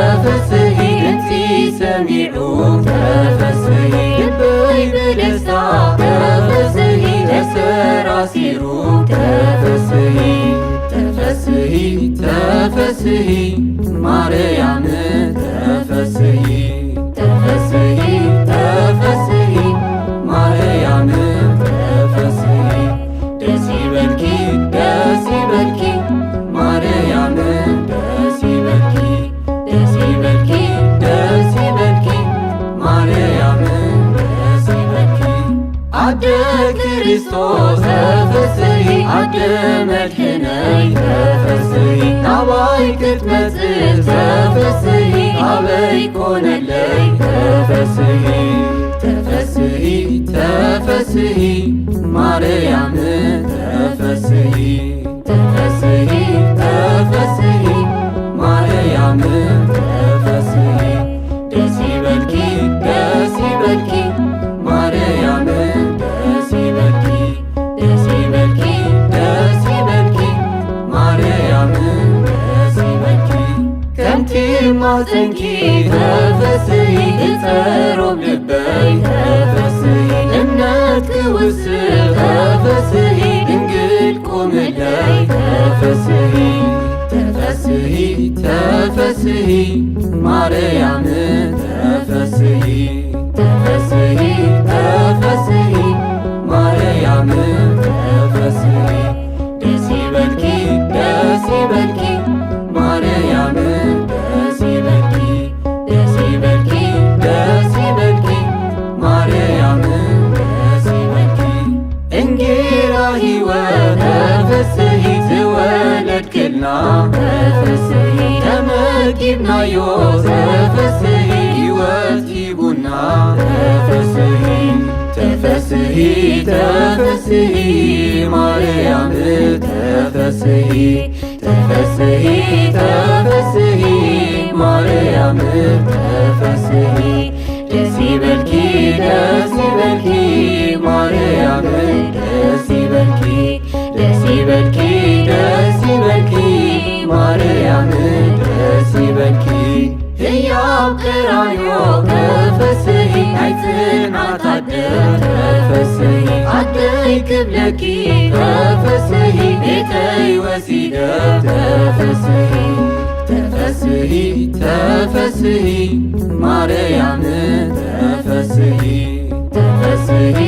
ተፈስሒ ድምፂ ሰሚዑ ተፈስሒ ልበይ በደስታ ተፈስሒ ተሰራሲሩ ተፈስሒ ተፈስሒ ተፈስሒ ማርያም ተፈስሒ ተፈስሒ ተፈስሒ ማርያም ተፈስሒ ደስ ይበልኪ ደስ ይበልኪ ማርያም ደስ ይበልኪ ደስ ይበልኪ ደስ ይበልኪ ማርያም ደስ ይበልኪ አደ ክርስቶስ ተፈስሒ አደ መድኅነይ ተፈስሒ ናባይ ክትመጽእ ተፈስሒ አበይ ኮነለይ ተፈስሒ ተፈስሒ ተፈስሒ ማርያም ተፈስሒ ተፈስሒ ተፈስሒ ማርያም ተፈስሒ ደስ ይበልኪ ደስ ይበልኪ ማርያም ደስ ይበልኪ ደስ ይበልኪ ደስ ይበልኪ ማርያም ደስ ይበልኪ ከምቲ ማፀንኪ ተፈስሒ እፀሮም ልበይ ተፈስሒ እምነት ክውስኽ ተፈስሒ ድንግል ቁምለይ ተፈስሒ ተፈስሒ ተፈስሒ ማርያም ተፈስሒ ተፈስሒ ተፈስሒ ማርያም ተፈስሒ ደስ ይበልኪ ደስ ይበልኪ ማርያም ደስ ይበልኪ ደስ ይበልኪ ደስ ይበልኪ ማርያም ደስ ይበልኪ እንጌራ ሕይወት ተፈስሒ ዝወለድክልና ተፈስሒ ተመጊብናዮ ተፈስሒ ሕይወት ሂቡና ተፈስሒ ተፈስሒ ተፈስሒ ማርያም ተፈስሒ ተፈስሒ ተፈስሒ ማርያም ተፈስሒ ደስ ይበልኪ ደስ ይበልኪ ማርያም ደስ ይበልኪ ደስ ይበልኪ ደስ ይበልኪ ማርያም ደስ ይበልኪ ሕያው ቀራንዮ ተፈስሒ ናይ ጽንዓት አደ ተፈስሒ አደይ ክብለኪ ተፈስሒ ቤተይ ወሲደ ተፈስሒ ተፈስሒ ተፈስሒ ማርያም ተፈስሒ ተፈስሒ